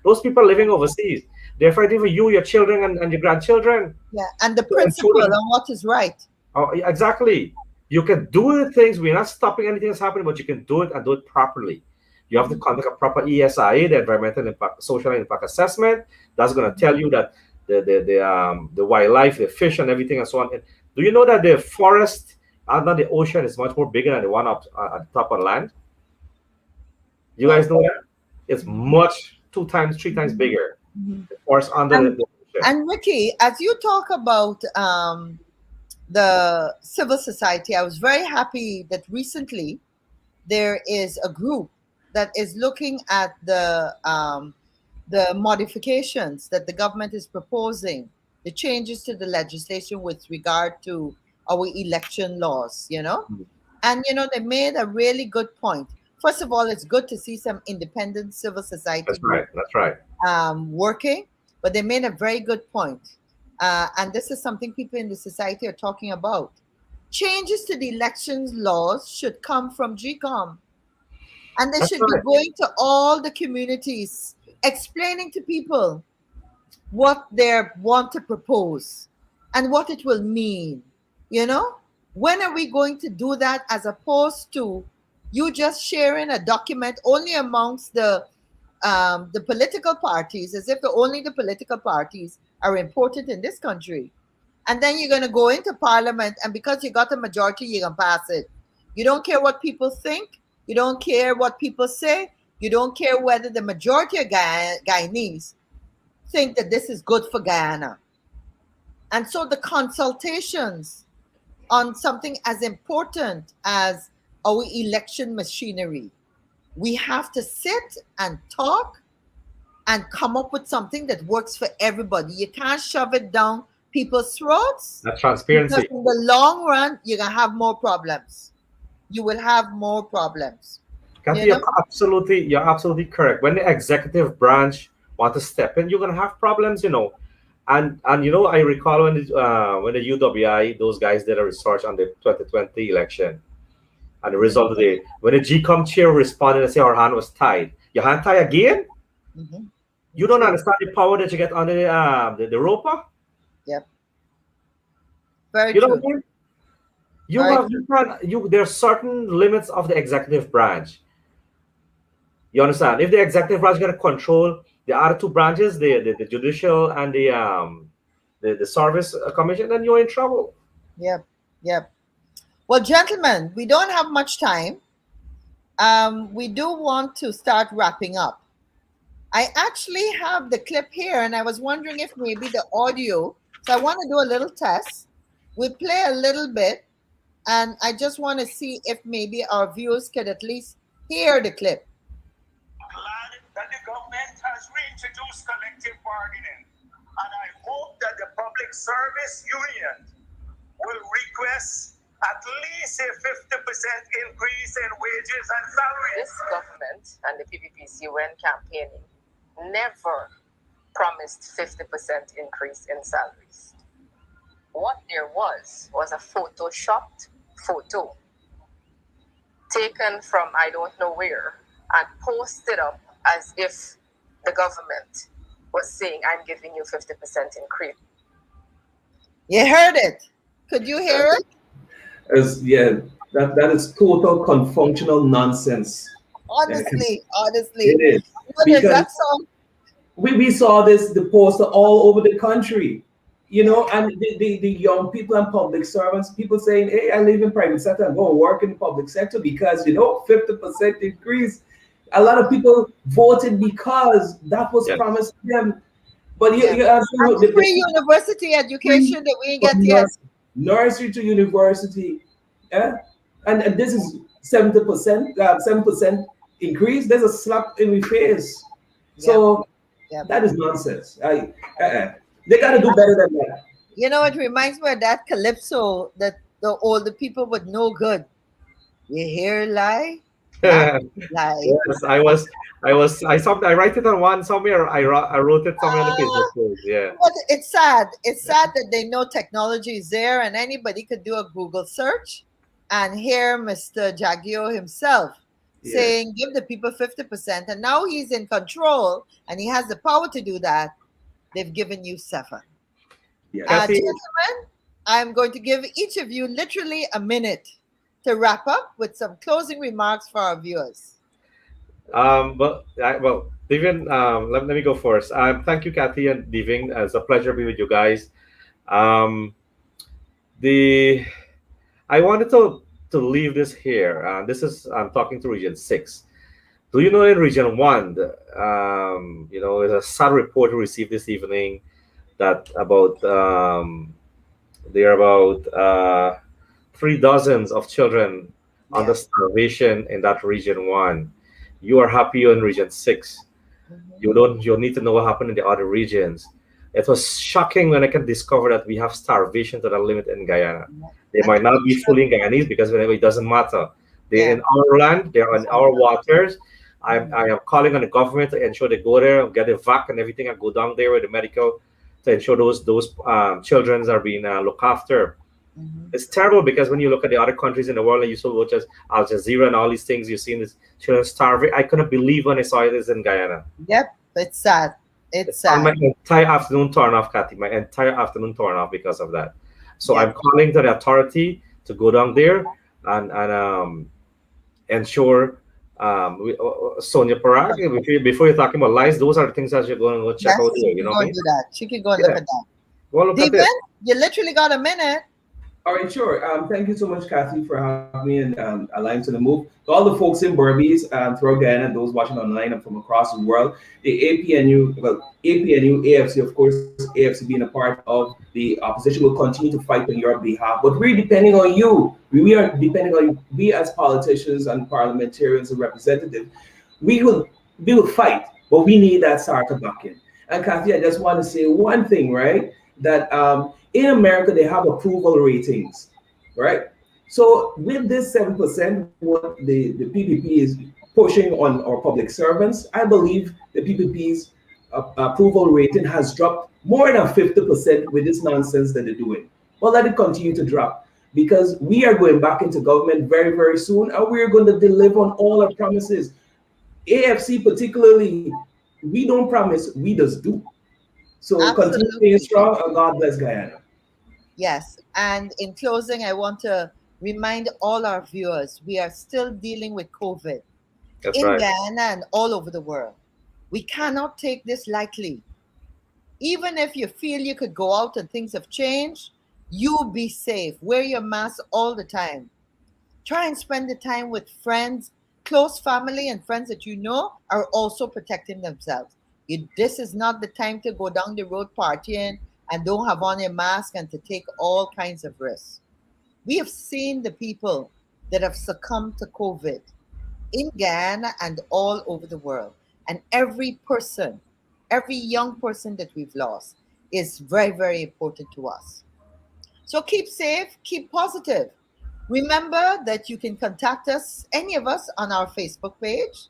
Those people living overseas. They're fighting for you, your children, and your grandchildren. Yeah, and the So, principle on what is right. Oh, exactly. You can do the things. We're not stopping anything that's happening, but you can do it and do it properly. You have to conduct a proper ESIA, the environmental impact, social impact assessment. That's going to tell you that the wildlife, the fish, and everything and so on. Do you know that the forest under the ocean is much more bigger than the one up at the top of land? You guys know that? It's much 2 times, 3 times bigger. Mhm. The forest under the ocean. And Ricky, as you talk about the civil society, I was very happy that recently there is a group that is looking at the modifications that the government is proposing, the changes to the legislation with regard to our election laws, And, they made a really good point. First of all, it's good to see some independent civil society That's right. That's right. working, but they made a very good point. And this is something people in the society are talking about. Changes to the elections laws should come from GCOM. And they That's should right. be going to all the communities, explaining to people what they want to propose and what it will mean. When are we going to do that, as opposed to you just sharing a document only amongst the political parties, as if only the political parties are important in this country? And then you're going to go into parliament, and because you got a majority, you're going to pass it. You don't care what people think. You don't care what people say. You don't care whether the majority of Guyanese think that this is good for Guyana. And so the consultations on something as important as our election machinery, we have to sit and talk and come up with something that works for everybody. You can't shove it down people's throats. That transparency. Because in the long run, you're going to have more problems. You will have more problems. Kathy, you're absolutely correct. When the executive branch want to step in, you're gonna have problems, And I recall when the UWI, those guys did a research on the 2020 election, and the result of when the GCOM chair responded and said our hand was tied. Your hand tied again? Mm-hmm. You don't understand the power that you get under the roper? Yep. Very you true. Know what I mean? There are certain limits of the executive branch. You understand? If the executive branch is going to control the other 2 branches, the judicial and the service commission, then you're in trouble. Yep. Well, gentlemen, we don't have much time. We do want to start wrapping up. I actually have the clip here, and I was wondering if maybe the audio. So I want to do a little test. We play a little bit, and I just want to see if maybe our viewers could at least hear the clip. Glad that the government has reintroduced collective bargaining, and I hope that the Public Service Union will request at least a 50% increase in wages and salaries. This government and the PPPC, when campaigning, never promised 50% increase in salaries. What there was a photoshopped photo taken from I don't know where and posted up as if the government was saying, I'm giving you 50% increase. You heard it. Could you hear it? That is total confunctional nonsense. Honestly. It is. What is that song? We saw the poster all over the country. You know, and the young people and public servants, people saying, hey, I live in private sector and go work in the public sector because, 50% increase. A lot of people voted because that was Yes. promised to them. But Yeah. you have to And know free university education that we ain't get yet. nursery to university. Yeah? And this is 70%, 7% increase. There's a slap in the face. So Yep. that is nonsense. They got to do better than that. You know, it reminds me of that calypso that the older people would know good. You hear lie? Not lie. Yes, I write it on one somewhere. I wrote it somewhere on the Facebook page. Yeah. But it's sad. It's sad that they know technology is there and anybody could do a Google search and hear Mr. Jaggio himself Yeah. saying, give the people 50%. And now he's in control and he has the power to do that. They've given you 7. Yeah. Gentlemen, I'm going to give each of you literally a minute to wrap up with some closing remarks for our viewers. Devin, let me go first. Thank you, Kathy and Devin. It's a pleasure to be with you guys. I wanted to leave this here. I'm talking to Region 6. Do you know in Region 1, there's a sad report we received this evening that there are about 3 dozens of children under starvation in that Region 1. You are happy you're in Region 6. You need to know what happened in the other regions. It was shocking when I can discover that we have starvation to that limit in Guyana. They might not be fully Guyanese because it doesn't matter. They're in our land, they're on our waters. I am calling on the government to ensure they go there, get a vac and everything, and go down there with the medical to ensure those children are being looked after. It's terrible because when you look at the other countries in the world and you saw watch as Al Jazeera and all these things, you've seen these children starving. I couldn't believe when I saw this in Guyana. Yep, it's sad. It's sad. My entire afternoon torn off, Kathy. My entire afternoon torn off because of that. So I'm calling to the authority to go down there and ensure. Sonia Parag, before you're talking about lies, those are the things that you're going to go check out there. You know what I mean? Do that. She can go and look at that. Go look at Devin, it. you literally got a minute. All right, sure. Thank you so much, Kathy, for having me and Alliance on the Move. To all the folks in Berbice, throughout Guyana, and those watching online and from across the world, the APNU, AFC, of course, AFC being a part of the opposition, will continue to fight on your behalf. But we're depending on you. We are depending on you. We as politicians and parliamentarians and representatives, we will fight, but we need that starter bucket. And Kathy, I just want to say one thing, right? That in America, they have approval ratings, right? So with this 7%, what the PPP is pushing on our public servants, I believe the PPP's approval rating has dropped more than 50% with this nonsense that they're doing. Well, let it continue to drop because we are going back into government very, very soon, and we're going to deliver on all our promises. AFC particularly, we don't promise, we just do. So continue being strong, and God bless Guyana. Yes, and in closing, I want to remind all our viewers, we are still dealing with COVID in Guyana and all over the world. We cannot take this lightly. Even if you feel you could go out and things have changed, you be safe. Wear your mask all the time. Try and spend the time with friends, close family and friends that you know are also protecting themselves. This is not the time to go down the road partying and don't have on a mask and to take all kinds of risks. We have seen the people that have succumbed to COVID in Guyana and all over the world. And every person, every young person that we've lost is very, very important to us. So keep safe, keep positive. Remember that you can contact us, any of us, on our Facebook page.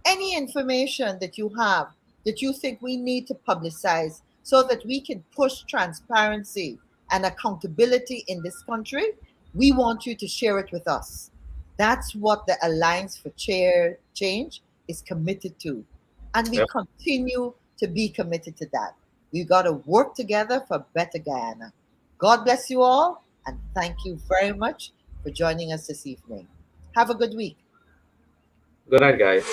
Any information that you have that you think we need to publicize so that we can push transparency and accountability in this country, we want you to share it with us. That's what the Alliance for Change is committed to. And we continue to be committed to that. We've got to work together for better Guyana. God bless you all, and thank you very much for joining us this evening. Have a good week. Good night, guys.